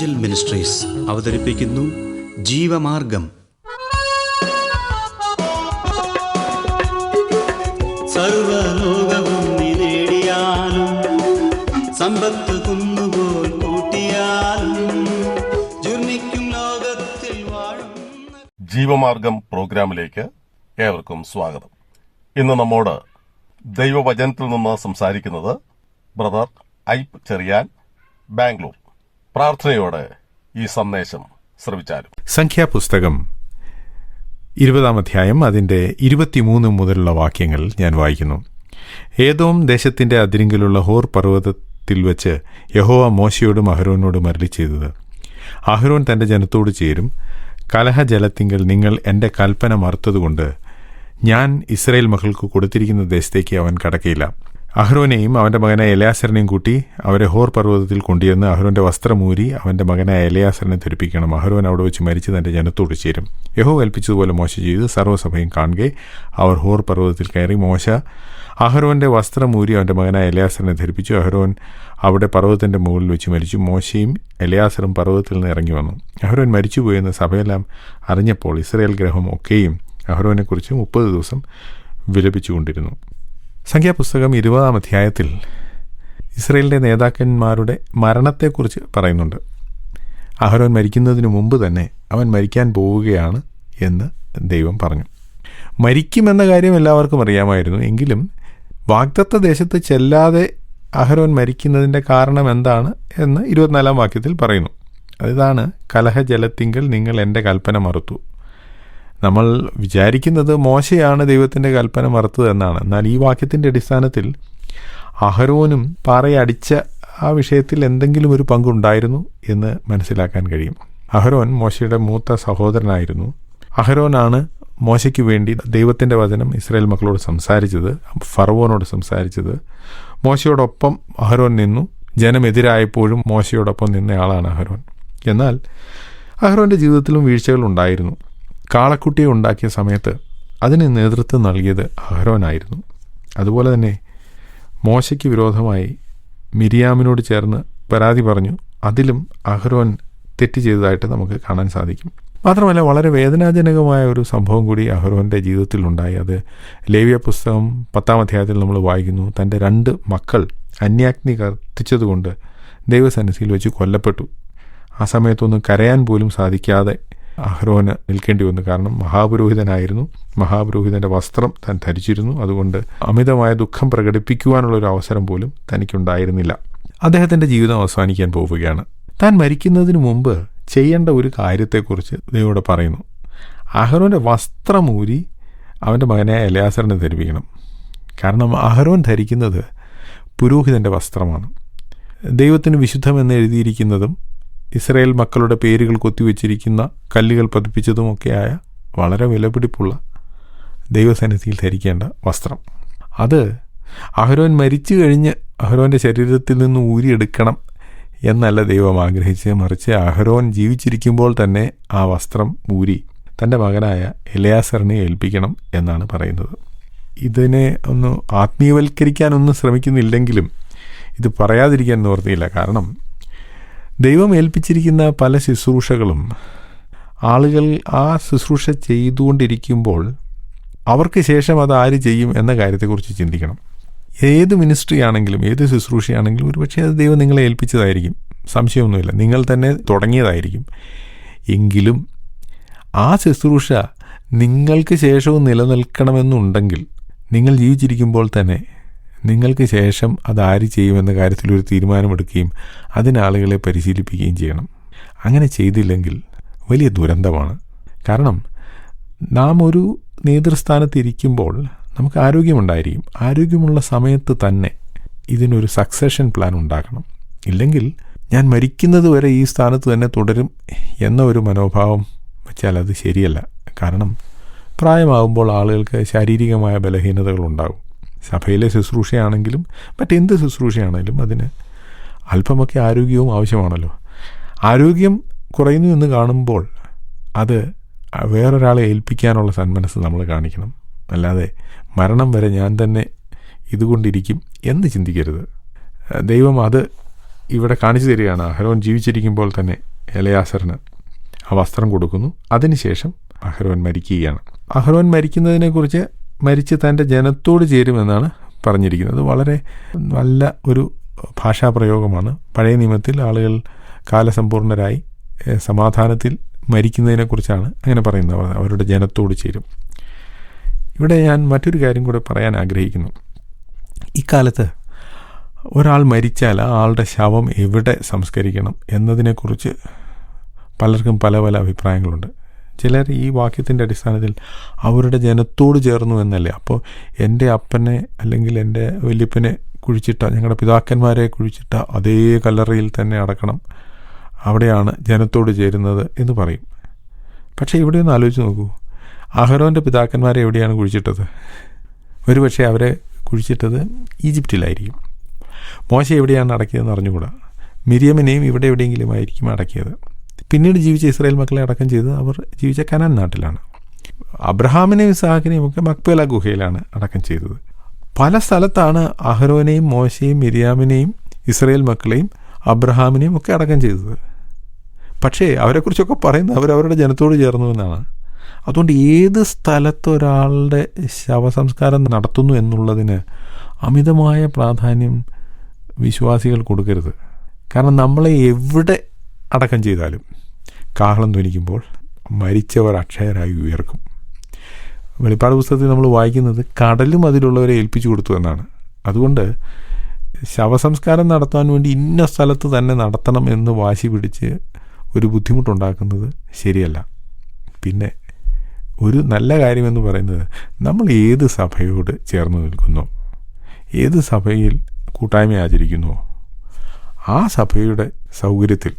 Angel ministries അവതരിപ്പിക്കുന്നു ജീവമാർഗം. സർവലോകവും നേടിയാലും സമ്പത്ത് കുന്നുപോൽ കൂട്ടിയാലും ജുർമിക്കും ലോകത്തിൽ വാഴും. ജീവമാർഗം പ്രോഗ്രാമിലേക്ക് ഏവർക്കും സ്വാഗതം. ഇന്ന് നമ്മോട് ദൈവവചനത്തിൽ നിന്ന് സംസാരിക്കുന്നത് ബ്രദർ ഐപ്പ് ചെറിയാൻ, ബാംഗ്ലൂർ. പ്രാർത്ഥനയോടെ ഈ സന്ദേശം ശ്രവിച്ചാലും. സംഖ്യാപുസ്തകം 20 അധ്യായം അതിൻ്റെ 23 മുതലുള്ള വാക്യങ്ങൾ ഞാൻ വായിക്കുന്നു. ഏദോം ദേശത്തിന്റെ അതിരിങ്കിലുള്ള ഹോർ പർവ്വതത്തിൽ വെച്ച് യഹോവ മോശയോടും അഹരോനോടും അരുളി ചെയ്തത്: അഹരോൻ തന്റെ ജനത്തോട് ചേരും. കലഹജലത്തിങ്കൽ നിങ്ങൾ എന്റെ കൽപ്പന മറുത്തതുകൊണ്ട് ഞാൻ ഇസ്രായേൽ മക്കൾക്ക് കൊടുത്തിരിക്കുന്ന ദേശത്തേക്ക് അവൻ കടക്കയില്ല. അഹ്റോനെയും അവന്റെ മകനായ എലയാസറിനെയും കൂട്ടി അവരെ ഹോർ പർവ്വതത്തിൽ കൊണ്ടുവന്ന് അഹ്റോന്റെ വസ്ത്രമൂരി അവന്റെ മകനായ എലയാസറിനെ ധരിപ്പിക്കണം. അഹ്റോൻ അവിടെ വെച്ച് മരിച്ച് തന്റെ ജനത്തോട് ചേരും. യഹോവ കൽപ്പിച്ചതുപോലെ മോശ ചെയ്ത് സർവ്വസഭയും കാണുകെ അവർ ഹോർ പർവ്വതത്തിൽ കയറി. മോശ അഹ്റോന്റെ വസ്ത്രമൂരി അവന്റെ മകനായ എലയാസറിനെ ധരിപ്പിച്ചു. അഹ്റോൻ അവിടെ പർവ്വതത്തിന്റെ മുകളിൽ വെച്ച് മരിച്ചു. മോശയും എലയാസറും പർവ്വതത്തിൽ നിന്ന് ഇറങ്ങി വന്നു. അഹ്റോൻ മരിച്ചുപോയെന്ന് സഭയെല്ലാം അറിഞ്ഞപ്പോൾ ഇസ്രായേൽ ഗ്രഹം ഒക്കെയും അഹ്റോനെക്കുറിച്ച് 30 ദിവസം വിലപിച്ചുകൊണ്ടിരുന്നു. സംഖ്യാപുസ്തകം 20 അധ്യായത്തിൽ ഇസ്രായേലിൻ്റെ നേതാക്കന്മാരുടെ മരണത്തെക്കുറിച്ച് പറയുന്നുണ്ട്. അഹരോൻ മരിക്കുന്നതിന് മുമ്പ് തന്നെ അവൻ മരിക്കാൻ പോവുകയാണ് എന്ന് ദൈവം പറഞ്ഞു. മരിക്കുമെന്ന കാര്യം എല്ലാവർക്കും അറിയാമായിരുന്നു. എങ്കിലും വാഗ്ദത്ത ദേശത്ത് ചെല്ലാതെ അഹരോൻ മരിക്കുന്നതിൻ്റെ കാരണം എന്താണ് എന്ന് 24 വാക്യത്തിൽ പറയുന്നു. അതാണ് കലഹജലത്തിങ്കൽ നിങ്ങൾ എൻ്റെ കൽപ്പന മറുത്തു. നമ്മൾ വിചാരിക്കുന്നത് മോശയാണ് ദൈവത്തിൻ്റെ കൽപ്പന മറുത്തത് എന്നാണ്. എന്നാൽ ഈ വാക്യത്തിൻ്റെ അടിസ്ഥാനത്തിൽ അഹരോനും പാറയടിച്ച ആ വിഷയത്തിൽ എന്തെങ്കിലും ഒരു പങ്കുണ്ടായിരുന്നു എന്ന് മനസ്സിലാക്കാൻ കഴിയും. അഹരോൻ മോശയുടെ മൂത്ത സഹോദരനായിരുന്നു. അഹരോനാണ് മോശയ്ക്ക് വേണ്ടി ദൈവത്തിൻ്റെ വചനം ഇസ്രായേൽ മക്കളോട് സംസാരിച്ചത്, ഫറവോനോട് സംസാരിച്ചത്. മോശയോടൊപ്പം അഹരോൻ നിന്നു. ജനമെതിരായപ്പോഴും മോശയോടൊപ്പം നിന്നയാളാണ് അഹരോൻ. എന്നാൽ അഹരോൻ്റെ ജീവിതത്തിലും വീഴ്ചകളുണ്ടായിരുന്നു. കാളക്കുട്ടിയെ ഉണ്ടാക്കിയ സമയത്ത് അതിന് നേതൃത്വം നൽകിയത് അഹരോനായിരുന്നു. അതുപോലെ തന്നെ മോശയ്ക്ക് വിരോധമായി മിരിയാമിനോട് ചേർന്ന് പരാതി പറഞ്ഞു. അതിലും അഹരോൻ തെറ്റ് ചെയ്തതായിട്ട് നമുക്ക് കാണാൻ സാധിക്കും. മാത്രമല്ല, വളരെ വേദനാജനകമായ ഒരു സംഭവം കൂടി അഹരോൻ്റെ ജീവിതത്തിലുണ്ടായി. അത് ലേവ്യ പുസ്തകം 10 അധ്യായത്തിൽ നമ്മൾ വായിക്കുന്നു. തൻ്റെ 2 മക്കൾ അന്യാഗ്നി കത്തിച്ചതുകൊണ്ട് ദൈവസന്നിധിയിൽ വെച്ച് കൊല്ലപ്പെട്ടു. ആ സമയത്തൊന്നും കരയാൻ പോലും സാധിക്കാതെ അഹ്റോന് നിൽക്കേണ്ടി വന്നു. കാരണം മഹാപുരോഹിതനായിരുന്നു. മഹാപുരോഹിതൻ്റെ വസ്ത്രം താൻ ധരിച്ചിരുന്നു. അതുകൊണ്ട് അമിതമായ ദുഃഖം പ്രകടിപ്പിക്കുവാനുള്ളൊരു അവസരം പോലും തനിക്കുണ്ടായിരുന്നില്ല. അദ്ദേഹത്തിൻ്റെ ജീവിതം അവസാനിക്കാൻ പോവുകയാണ്. താൻ മരിക്കുന്നതിന് മുമ്പ് ചെയ്യേണ്ട ഒരു കാര്യത്തെക്കുറിച്ച് ദൈവത്തോട് പറയുന്നു. അഹ്റോൻ്റെ വസ്ത്രമൂരി അവൻ്റെ മകനായ എലയാസറിനെ ധരിപ്പിക്കണം. കാരണം അഹ്റോൻ ധരിക്കുന്നത് പുരോഹിതൻ്റെ വസ്ത്രമാണ്. ദൈവത്തിന് വിശുദ്ധമെന്ന് എഴുതിയിരിക്കുന്നതും ഇസ്രായേൽ മക്കളുടെ പേരുകൾ കൊത്തിവെച്ചിരിക്കുന്ന കല്ലുകൾ പതിപ്പിച്ചതുമൊക്കെയായ വളരെ വിലപിടിപ്പുള്ള ദൈവസന്നിധിയിൽ ധരിക്കേണ്ട വസ്ത്രം. അത് അഹരോൻ മരിച്ചു കഴിഞ്ഞ് അഹരോൻ്റെ ശരീരത്തിൽ നിന്ന് ഊരിയെടുക്കണം എന്നല്ല ദൈവം ആഗ്രഹിച്ച്, മറിച്ച് അഹരോൻ ജീവിച്ചിരിക്കുമ്പോൾ തന്നെ ആ വസ്ത്രം ഊരി തൻ്റെ മകനായ എലയാസറിനെ ഏൽപ്പിക്കണം എന്നാണ് പറയുന്നത്. ഇതിനെ ഒന്ന് ആത്മീയവൽക്കരിക്കാനൊന്നും ശ്രമിക്കുന്നില്ലെങ്കിലും ഇത് പറയാതിരിക്കാൻ നിവൃത്തിയില്ല. കാരണം ദൈവം ഏൽപ്പിച്ചിരിക്കുന്ന പല ശുശ്രൂഷകളും ആളുകൾ ആ ശുശ്രൂഷ ചെയ്തുകൊണ്ടിരിക്കുമ്പോൾ അവർക്ക് ശേഷം അത് ആര് ചെയ്യും എന്ന കാര്യത്തെക്കുറിച്ച് ചിന്തിക്കണം. ഏത് മിനിസ്ട്രി ആണെങ്കിലും ഏത് ശുശ്രൂഷയാണെങ്കിലും ഒരുപക്ഷെ അത് ദൈവം നിങ്ങളെ ഏൽപ്പിച്ചതായിരിക്കും, സംശയമൊന്നുമില്ല. നിങ്ങൾ തന്നെ തുടങ്ങിയതായിരിക്കും. എങ്കിലും ആ ശുശ്രൂഷ നിങ്ങൾക്ക് ശേഷവും നിലനിൽക്കണമെന്നുണ്ടെങ്കിൽ നിങ്ങൾ ജീവിച്ചിരിക്കുമ്പോൾ തന്നെ നിങ്ങൾക്ക് ശേഷം അതാര് ചെയ്യുമെന്ന കാര്യത്തിലൊരു തീരുമാനമെടുക്കുകയും അതിനാളുകളെ പരിശീലിപ്പിക്കുകയും ചെയ്യണം. അങ്ങനെ ചെയ്തില്ലെങ്കിൽ വലിയ ദുരന്തമാണ്. കാരണം നാം ഒരു നേതൃസ്ഥാനത്തിരിക്കുമ്പോൾ നമുക്ക് ആരോഗ്യമുണ്ടായിരിക്കും. ആരോഗ്യമുള്ള സമയത്ത് തന്നെ ഇതിനൊരു സക്സഷൻ പ്ലാൻ ഉണ്ടാക്കണം. ഇല്ലെങ്കിൽ ഞാൻ മരിക്കുന്നത് വരെ ഈ സ്ഥാനത്ത് തന്നെ തുടരും എന്ന ഒരു മനോഭാവം വെച്ചാൽ അത് ശരിയല്ല. കാരണം പ്രായമാകുമ്പോൾ ആളുകൾക്ക് ശാരീരികമായ ബലഹീനതകളുണ്ടാകും. സഭയിലെ ശുശ്രൂഷയാണെങ്കിലും മറ്റെന്ത് ശുശ്രൂഷയാണെങ്കിലും അതിന് അല്പമൊക്കെ ആരോഗ്യവും ആവശ്യമാണല്ലോ. ആരോഗ്യം കുറയുന്നു എന്ന് കാണുമ്പോൾ അത് വേറൊരാളെ ഏൽപ്പിക്കാനുള്ള സന്മനസ് നമ്മൾ കാണിക്കണം. അല്ലാതെ മരണം വരെ ഞാൻ തന്നെ ഇതുകൊണ്ടിരിക്കും എന്ന് ചിന്തിക്കരുത്. ദൈവം അത് ഇവിടെ കാണിച്ചു തരികയാണ്. അഹരോൻ ജീവിച്ചിരിക്കുമ്പോൾ തന്നെ എലയാസറിന് ആ വസ്ത്രം കൊടുക്കുന്നു. അതിനുശേഷം അഹരോൻ മരിക്കുകയാണ്. അഹരോൻ മരിക്കുന്നതിനെക്കുറിച്ച് മരിച്ച് തൻ്റെ ജനത്തോട് ചേരുമെന്നാണ് പറഞ്ഞിരിക്കുന്നത്. വളരെ നല്ല ഒരു ഭാഷാപ്രയോഗമാണ്. പഴയ നിയമത്തിൽ ആളുകൾ കാലസമ്പൂർണരായി സമാധാനത്തിൽ മരിക്കുന്നതിനെക്കുറിച്ചാണ് അങ്ങനെ പറയുന്നത്. അവരുടെ ജനത്തോട് ചേരും. ഇവിടെ ഞാൻ മറ്റൊരു കാര്യം കൂടെ പറയാൻ ആഗ്രഹിക്കുന്നു. ഇക്കാലത്ത് ഒരാൾ മരിച്ചാൽ ആ ആളുടെ ശവം എവിടെ സംസ്കരിക്കണം എന്നതിനെക്കുറിച്ച് പലർക്കും പല പല അഭിപ്രായങ്ങളുണ്ട്. ചിലർ ഈ വാക്യത്തിൻ്റെ അടിസ്ഥാനത്തിൽ അവരുടെ ജനത്തോട് ചേർന്നു എന്നല്ലേ, അപ്പോൾ എൻ്റെ അപ്പനെ അല്ലെങ്കിൽ എൻ്റെ വല്യപ്പനെ കുഴിച്ചിട്ട, ഞങ്ങളുടെ പിതാക്കന്മാരെ കുഴിച്ചിട്ട അതേ കല്ലറയിൽ തന്നെ അടക്കണം, അവിടെയാണ് ജനത്തോട് ചേരുന്നത് എന്ന് പറയും. പക്ഷേ ഇവിടെ ഒന്ന് ആലോചിച്ച് നോക്കൂ, അഹരോൻ്റെ പിതാക്കന്മാരെ എവിടെയാണ് കുഴിച്ചിട്ടത്? ഒരുപക്ഷെ അവരെ കുഴിച്ചിട്ടത് ഈജിപ്തിലായിരിക്കും. മോശ എവിടെയാണ് അടക്കിയതെന്ന് അറിഞ്ഞുകൂടാ. മിരിയമിനെയും ഇവിടെ എവിടെയെങ്കിലും ആയിരിക്കും അടക്കിയത്. പിന്നീട് ജീവിച്ച ഇസ്രായേൽ മക്കളെ അടക്കം ചെയ്ത് അവർ ജീവിച്ച കനാൻ നാട്ടിലാണ്. അബ്രഹാമിനെയും ഇസ്ഹാക്കിനെയും ഒക്കെ മക്പേല ഗുഹയിലാണ് അടക്കം ചെയ്തത്. പല സ്ഥലത്താണ് അഹരോനെയും മോശയെയും മിരിയാമിനെയും ഇസ്രായേൽ മക്കളെയും അബ്രഹാമിനെയും ഒക്കെ അടക്കം ചെയ്തത്. പക്ഷേ അവരെക്കുറിച്ചൊക്കെ പറയുന്നത് അവരവരുടെ ജനത്തോട് ചേർന്നു എന്നാണ്. അതുകൊണ്ട് ഏത് സ്ഥലത്ത് ഒരാളുടെ ശവസംസ്കാരം നടത്തുന്നു എന്നുള്ളതിന് അമിതമായ പ്രാധാന്യം വിശ്വാസികൾ കൊടുക്കരുത്. കാരണം നമ്മളെ എവിടെ അടക്കം ചെയ്താലും കാഹളം ധ്വനിക്കുമ്പോൾ മരിച്ചവർ അക്ഷയരായി ഉയർക്കും. വെളിപ്പാട് പുസ്തകത്തിൽ നമ്മൾ വായിക്കുന്നത് കടലും അതിലുള്ളവരെ ഏൽപ്പിച്ചു കൊടുത്തു എന്നാണ്. അതുകൊണ്ട് ശവസംസ്കാരം നടത്താൻ വേണ്ടി ഇന്ന സ്ഥലത്ത് തന്നെ നടത്തണം എന്ന് വാശി പിടിച്ച് ഒരു ബുദ്ധിമുട്ടുണ്ടാക്കുന്നത് ശരിയല്ല. പിന്നെ ഒരു നല്ല കാര്യമെന്ന് പറയുന്നത് നമ്മൾ ഏത് സഭയോട് ചേർന്ന് നിൽക്കുന്നോ, ഏത് സഭയിൽ കൂട്ടായ്മ ആചരിക്കുന്നുവോ ആ സഭയുടെ സൗകര്യത്തിൽ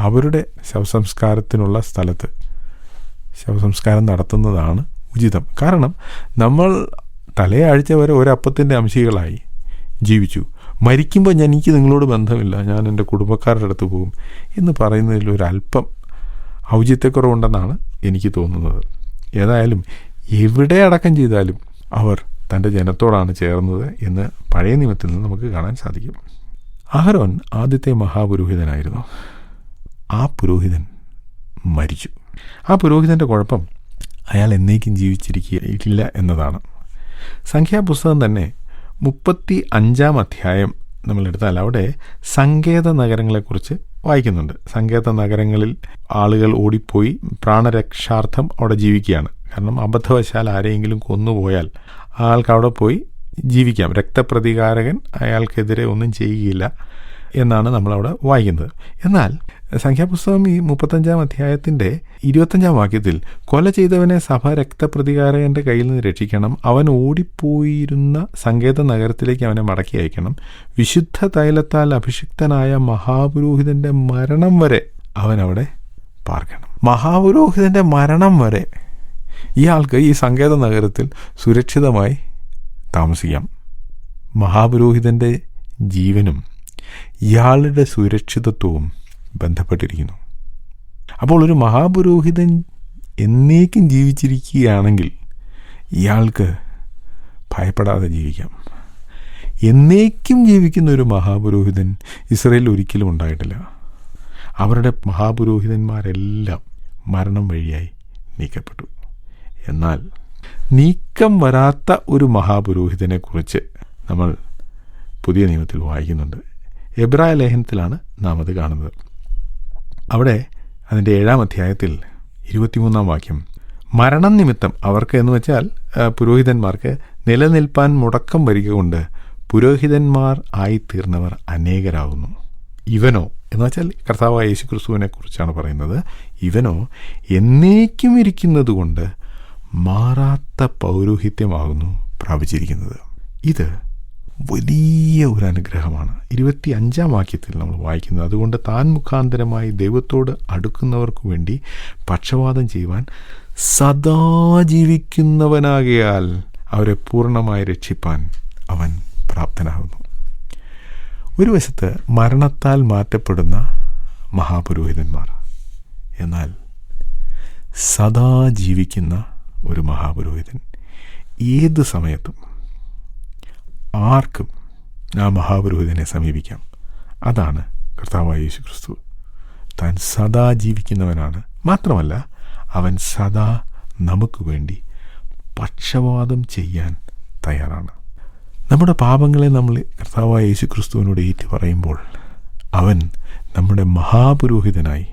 അവരുടെ ശവസംസ്കാരത്തിനുള്ള സ്ഥലത്ത് ശവസംസ്കാരം നടത്തുന്നതാണ് ഉചിതം. കാരണം നമ്മൾ തലയാഴ്ച വരെ ഒരപ്പത്തിൻ്റെ അംശികളായി ജീവിച്ചു. മരിക്കുമ്പോൾ എനിക്ക് നിങ്ങളോട് ബന്ധമില്ല, ഞാൻ എൻ്റെ കുടുംബക്കാരുടെ അടുത്ത് പോകും എന്ന് പറയുന്നതിൽ ഒരല്പം ഔചിത്യക്കുറവുണ്ടെന്നാണ് എനിക്ക് തോന്നുന്നത്. ഏതായാലും എവിടെ അടക്കം ചെയ്താലും അവർ തൻ്റെ ജനത്തോടാണ് ചേർന്നത് എന്ന് പഴയ നിയമത്തിൽ നിന്ന് നമുക്ക് കാണാൻ സാധിക്കും. അഹരോൻ ആദ്യത്തെ മഹാപുരോഹിതനായിരുന്നു. ആ പുരോഹിതൻ മരിച്ചു. ആ പുരോഹിതൻ്റെ കുഴപ്പം അയാൾ എന്നേക്കും ജീവിച്ചിരിക്കില്ല എന്നതാണ്. സംഖ്യാപുസ്തകം തന്നെ 35 അധ്യായം നമ്മളെടുത്താൽ അവിടെ സങ്കേത നഗരങ്ങളെക്കുറിച്ച് വായിക്കുന്നുണ്ട്. സങ്കേത നഗരങ്ങളിൽ ആളുകൾ ഓടിപ്പോയി പ്രാണരക്ഷാർത്ഥം അവിടെ ജീവിക്കുകയാണ്. കാരണം അബദ്ധവശാൽ ആരെയെങ്കിലും കൊന്നുപോയാൽ ആൾക്ക് അവിടെ പോയി ജീവിക്കാം. രക്തപ്രതികാരകൻ അയാൾക്കെതിരെ ഒന്നും ചെയ്യുകയില്ല എന്നാണ് നമ്മളവിടെ വായിക്കുന്നത്. എന്നാൽ സംഖ്യാപുസ്തകം ഈ 35 അധ്യായത്തിൻ്റെ 25 വാക്യത്തിൽ കൊല ചെയ്തവനെ സഭ രക്തപ്രതികാരകൻ്റെ കയ്യിൽ നിന്ന് രക്ഷിക്കണം, അവൻ ഓടിപ്പോയിരുന്ന സങ്കേത നഗരത്തിലേക്ക് അവനെ മടക്കി അയക്കണം, വിശുദ്ധ തൈലത്താൽ അഭിഷിക്തനായ മഹാപുരോഹിതൻ്റെ മരണം വരെ അവൻ അവിടെ പാർക്കണം. മഹാപുരോഹിതൻ്റെ മരണം വരെ ഇയാൾക്ക് ഈ സങ്കേത നഗരത്തിൽ സുരക്ഷിതമായി താമസിക്കാം. മഹാപുരോഹിതൻ്റെ ജീവനും ഇയാളുടെ സുരക്ഷിതത്വവും ബന്ധപ്പെട്ടിരിക്കുന്നു. അപ്പോൾ ഒരു മഹാപുരോഹിതൻ എന്നേക്കും ജീവിച്ചിരിക്കുകയാണെങ്കിൽ ഇയാൾക്ക് ഭയപ്പെടാതെ ജീവിക്കാം. എന്നേക്കും ജീവിക്കുന്ന ഒരു മഹാപുരോഹിതൻ ഇസ്രായേലിൽ ഒരിക്കലും ഉണ്ടായിട്ടില്ല. അവരുടെ മഹാപുരോഹിതന്മാരെല്ലാം മരണം വഴിയായി നീക്കപ്പെട്ടു. എന്നാൽ നീക്കം വരാത്ത ഒരു മഹാപുരോഹിതനെക്കുറിച്ച് നമ്മൾ പുതിയ നിയമത്തിൽ വായിക്കുന്നുണ്ട്. എബ്രായ ലേഖനത്തിലാണ് നാം അത് കാണുന്നത്. അവിടെ അതിൻ്റെ 7 അധ്യായത്തിൽ 23 വാക്യം, മരണം നിമിത്തം അവർക്ക് എന്ന് വെച്ചാൽ പുരോഹിതന്മാർക്ക് നിലനിൽപ്പാൻ മുടക്കം വരിക കൊണ്ട് പുരോഹിതന്മാർ ആയിത്തീർന്നവർ അനേകരാകുന്നു. ഇവനോ എന്ന് വെച്ചാൽ കർത്താവായ യേശുക്രിസ്തുവിനെ കുറിച്ചാണ് പറയുന്നത്. ഇവനോ എന്നേക്കും ഇരിക്കുന്നത് കൊണ്ട് മാറാത്ത പൗരോഹിത്യമാകുന്നു പ്രാപിച്ചിരിക്കുന്നത്. ഇത് വലിയ ഒരു അനുഗ്രഹമാണ്. 25 വാക്യത്തിൽ നമ്മൾ വായിക്കുന്നത്, അതുകൊണ്ട് താൻ മുഖാന്തരമായി ദൈവത്തോട് അടുക്കുന്നവർക്ക് വേണ്ടി പക്ഷവാദം ചെയ്യുവാൻ സദാ ജീവിക്കുന്നവനാകയാൽ അവരെ പൂർണ്ണമായി രക്ഷിപ്പാൻ അവൻ പ്രാപ്തനാകുന്നു. ഒരു വശത്ത് മരണത്താൽ മാറ്റപ്പെടുന്ന മഹാപുരോഹിതന്മാർ, എന്നാൽ സദാ ജീവിക്കുന്ന ഒരു മഹാപുരോഹിതൻ. ഏത് സമയത്തും ആർക്കും ആ മഹാപുരോഹിതനെ സമീപിക്കാം. അതാണ് കർത്താവായ യേശുക്രിസ്തു. താൻ സദാ ജീവിക്കുന്നവനാണ്. മാത്രമല്ല, അവൻ സദാ നമുക്ക് വേണ്ടി പക്ഷപാതം ചെയ്യാൻ തയ്യാറാണ്. നമ്മുടെ പാപങ്ങളെ നമ്മൾ കർത്താവായ യേശു ക്രിസ്തുവിനോട് ഏറ്റു പറയുമ്പോൾ അവൻ നമ്മുടെ മഹാപുരോഹിതനായി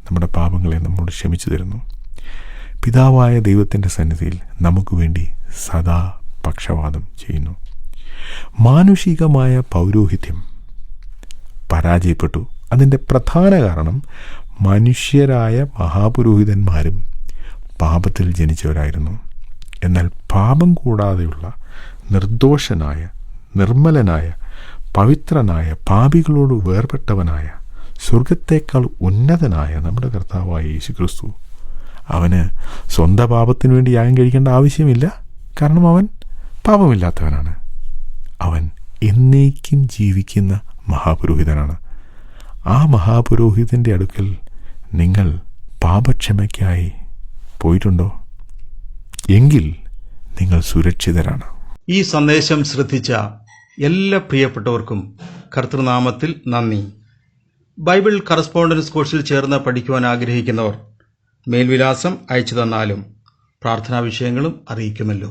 നമ്മുടെ പാപങ്ങളെ നമ്മോട് ക്ഷമിച്ചു തരുന്നു. പിതാവായ ദൈവത്തിൻ്റെ സന്നിധിയിൽ നമുക്ക് വേണ്ടി സദാ പക്ഷപാതം ചെയ്യുന്നു. മാനുഷികമായ പൗരോഹിത്യം പരാജയപ്പെട്ടു. അതിൻ്റെ പ്രധാന കാരണം മനുഷ്യരായ മഹാപുരോഹിതന്മാരും പാപത്തിൽ ജനിച്ചവരായിരുന്നു. എന്നാൽ പാപം കൂടാതെയുള്ള നിർദോഷനായ, നിർമ്മലനായ, പവിത്രനായ, പാപികളോട് വേർപെട്ടവനായ, സ്വർഗത്തേക്കാൾ ഉന്നതനായ നമ്മുടെ കർത്താവായ യേശു ക്രിസ്തു, അവന് സ്വന്തം പാപത്തിനു വേണ്ടി യാഗം കഴിക്കേണ്ട ആവശ്യമില്ല. കാരണം അവൻ പാപമില്ലാത്തവനാണ്. അവൻ എന്നേക്കും ജീവിക്കുന്ന മഹാപുരോഹിതനാണ്. ആ മഹാപുരോഹിതൻ്റെ അടുക്കൽ നിങ്ങൾ പാപക്ഷമയ്ക്കായി പോയിട്ടുണ്ടോ? എങ്കിൽ നിങ്ങൾ സുരക്ഷിതരാണ്. ഈ സന്ദേശം ശ്രദ്ധിച്ച എല്ലാ പ്രിയപ്പെട്ടവർക്കും കർത്തൃനാമത്തിൽ നന്ദി. ബൈബിൾ കറസ്പോണ്ടൻസ് കോഴ്സിൽ ചേർന്ന് പഠിക്കുവാൻ ആഗ്രഹിക്കുന്നവർ മേൽവിലാസം അയച്ചു തന്നാലും പ്രാർത്ഥനാ വിഷയങ്ങളും അറിയിക്കുമല്ലോ.